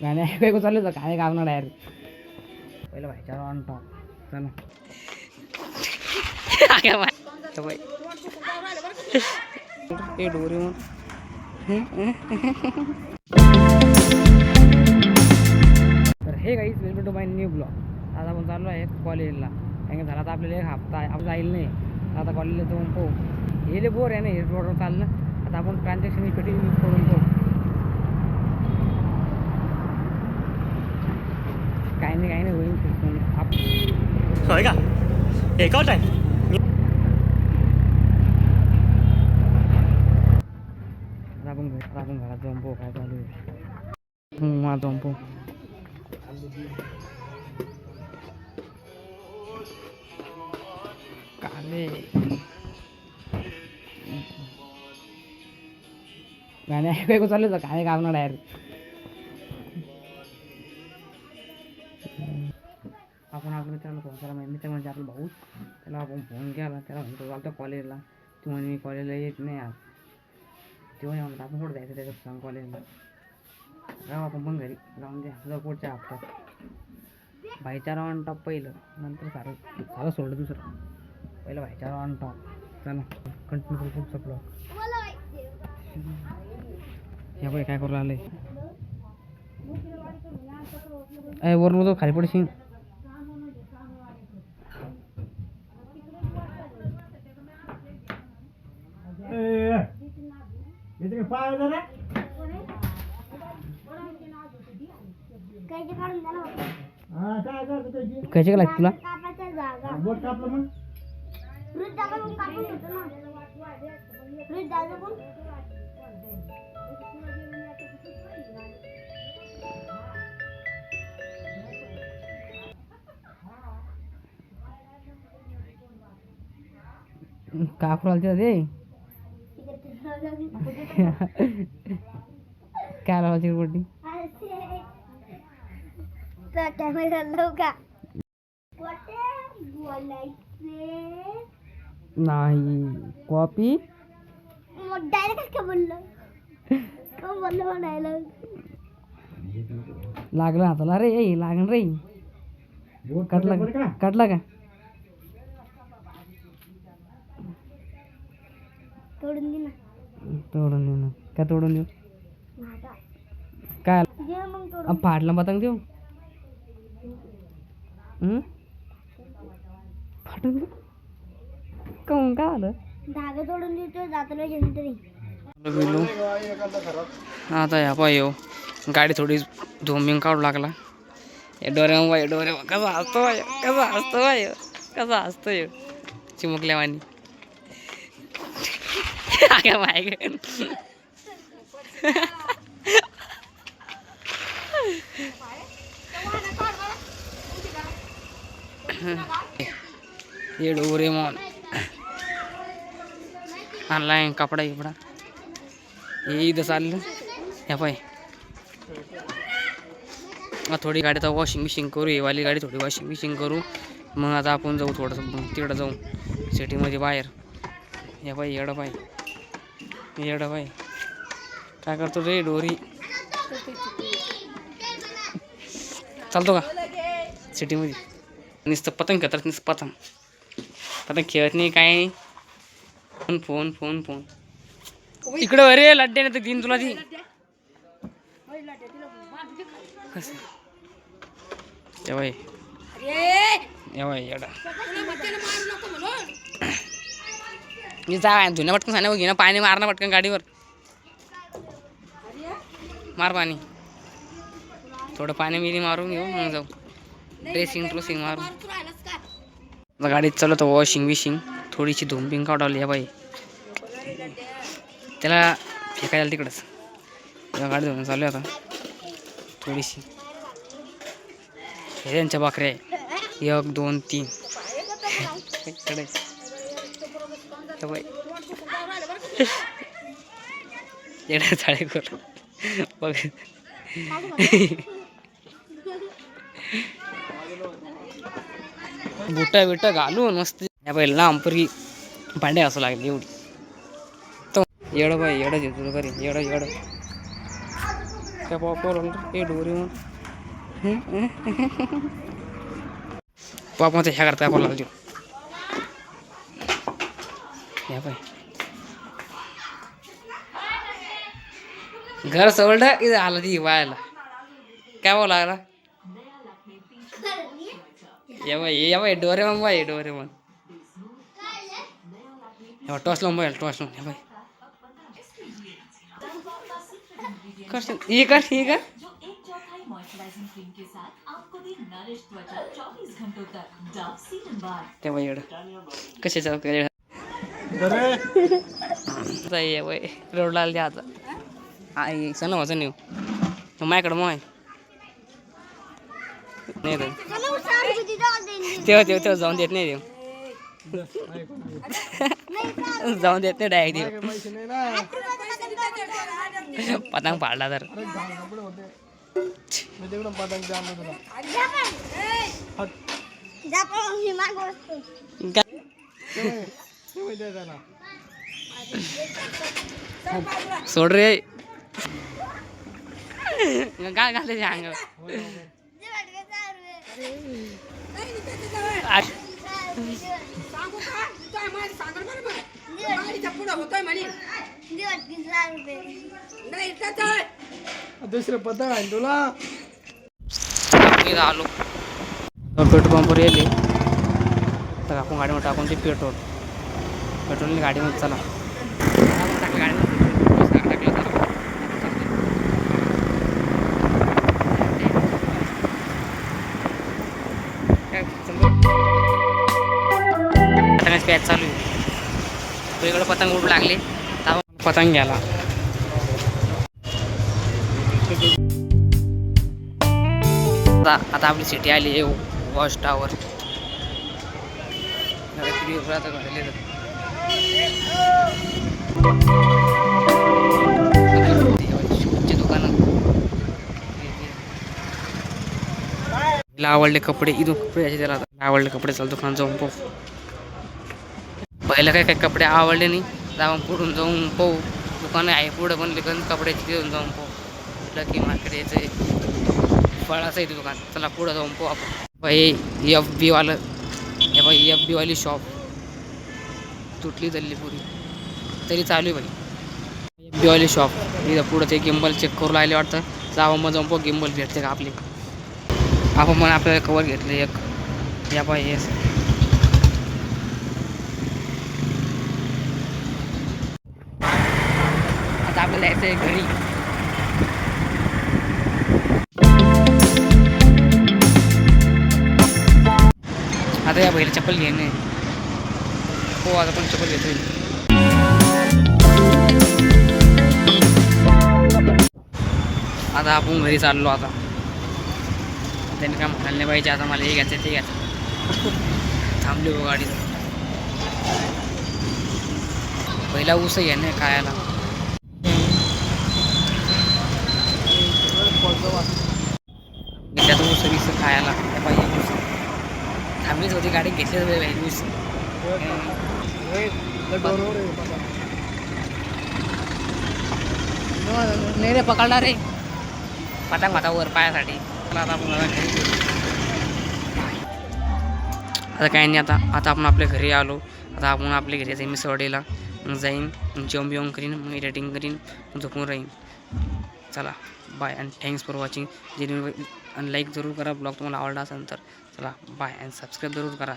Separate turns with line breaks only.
गाणे ऐकायला चालू होतं काय गावणार यार पहिलं भाईचारा ऑन टॉप चला डोरी तर हे guys welcome to my new blog. आज आपण चाललो आहे कॉलेजला. कारण की झाला तर आपल्याला एक हप्ता आपण जाईल नाही आता कॉलेजला जाऊन पाहू. हे बोर आहे ना हे रोडवर चाललं. आता आपण ट्रान्झॅक्शन पेटी यूज करून पाहू. काही नाही होईल
होय का एकच आहे.
आपण घरात जाऊन पाहू काय चालू आहे. मला जाऊन पाहू. काले गाणे ऐकायला चालू होतं काय गावणार यार. आपण आपल्या मित्राला फोन केला. मित्र म्हणजे आपला भाऊ. त्याला आपण फोन केला. त्याला म्हणतो चालतो कॉलेजला. तू म्हणे मी कॉलेजला येत नाही आज. तेव्हा म्हणतो आपण कुठं जायचं त्याच्यात सांग कॉलेजला. जाऊ आपण पण घरी जाऊन द्या जाऊ पुढच्या हप्त्यात. भाईचारा ऑन टॉप पहिलं नंतर सारं सोडलं दुसरं. पहिलं भाईचारा ऑन टॉप. चला कंटिन्यू करू पुढचा ब्लॉग. या बाई काय करू आलंय वरून तो खाली पडशील. कैसे लागते तुला का खुरालते ते काय लावायची रोटी
कॅमेरा लावू का
नाही कॉपी
डायरेक्ट का बोललो डायलॉग
लागलं हाताला रे लागण रे. कटला का
तोडून दे ना.
तोडून देऊ ना काय तोडून देऊ काय फाटला पतंग देऊ फाटून देऊ काऊन काय आलं
धागा तोडून देतो जातलो जंतरी.
आता या पाय येऊ गाडी थोडी झोंबिंग काढू लागला. डोरे कसा असतो चिमुकल्यावानी. ये डोरेमॉन ऑनलाईन कपडा हे इथं चाललं. ह्या पाय थोडी गाडी आता वॉशिंग मशीन करू. ही वाली गाडी थोडी वॉशिंग मशीन करू. मग आता आपण जाऊ थोडंसं तिकडं जाऊ सिटीमध्ये बाहेर. या पाय येडं पाय काय करतो रे डोरी चालतो का सिटीमध्ये. नुसतं पतंग खेळतात नुसतं पतंग खेळत नाही काय नाही. फोन इकडं अरे लड्ड्याने तर दिन तुला ती येवाय येडा जा धुण्या पटकन सांगा घे ना पाणी मार ना पटकन गाडीवर मार पाणी थोडं पाणी मिरी मारून घेऊ मग जाऊ ड्रेसिंग मारून. गाडीत चालू तर वॉशिंग बिशिंग थोडीशी धुंबिंग काढवली या बाई. त्याला फेकायला तिकडंच गाडी धुवून चालू आता थोडीशी. हे त्यांच्या बाकऱ्या आहे 1 2 3 येडा चाळे कर बघ. बुटा घालून मस्त या पहिलं लांबपरी भांडे असं लागले एवढी. तो येडं बाई येडं देतो घरी येडं काय पॉपकॉर्न हे डोरेमॉन पॉप मध्ये ह्या करता कोणाला देऊ या बाय घर सवलडा इथं आला ती वायाला काय बोला लागला या बाई डोरेमॉन बाई डोरेमॉन टॉस लावून बाय टॉस लावून या बाई कर ये कर ये कर त्या बाई एवढं कशाचं काय रोडला आले आता आई सण वाजन येऊ माझ्याकडं मग नाही तेव्हा जाऊन देत नाही देऊ जाऊन देत नाही डायरेक्ट देऊ पतंग पाडला तर सोड रे काय घालते अंग
दुसरे पतंग आहे तुला
आलो पेट्रोल पंपवर येले तर आपण गाडीमध्ये टाकून ते पेट्रोलने गाडीमध्ये चला टाकलं गाडीमध्ये पतंगाची पॅच चालू आहे तो इकडं पतंग उडू लागले पतंग घ्यायला आता आपली सिटी आली वॉच टावर दुकान आवडले कपडे इथून कपडे त्याला आवडले कपडे चालू दुकान जाऊन पाहू पहिलं काय कपडे आवडले नाही जाऊन पुढून जाऊन पाहू दुकान आहे पुढं पण लिखन कपड्याची तिथून जाऊन पाहू लकी मार्केट यायचं फळाचं आहे दुकान चला पुढं जाऊन पाहू आपण बाई एफ बी वालं हे बाई एफ बी वाली शॉप तुटली चालली पुरी तरी चालू आहे बाई एफ बी वाली शॉप इथं पुढं ते गिम्बल चेक करू लागले वाटतं जावं मग जाऊन पाहू गिम्बल भेटते का आपली आपण पण आपल्याला कवर घेतले एक या बाई येस आता आपल्याला यायचं आहे घरी आता या बैल चप्पल घेणे हो आता पण चप्पल घेतोय आता आपण घरी चाललो आता त्यांनी काय म्हणाल नाही पाहिजे आता मला हे घ्यायचं ते घ्यायचं थांबली हो गाडी पहिला ऊस घेणे खायला त्यात ऊस वीस खायला पाहिजे ऊस थांबलीच होती गाडी घेतलीच ऊस नाही रे पकडला रे पतंग माता वर पायासाठी आता काही नाही आता आपण आपल्या घरी आलो आता आपण आपल्या घरी जाईन मी सवडेला मग जाईन जेवण बिवण करीन मग एडिटिंग करीन झोपून राहीन चला bye and thanks for watching जे आणि लाईक जरूर करा ब्लॉग तुम्हाला आवडला असेल तर चला बाय अँड सबस्क्राईब जरूर करा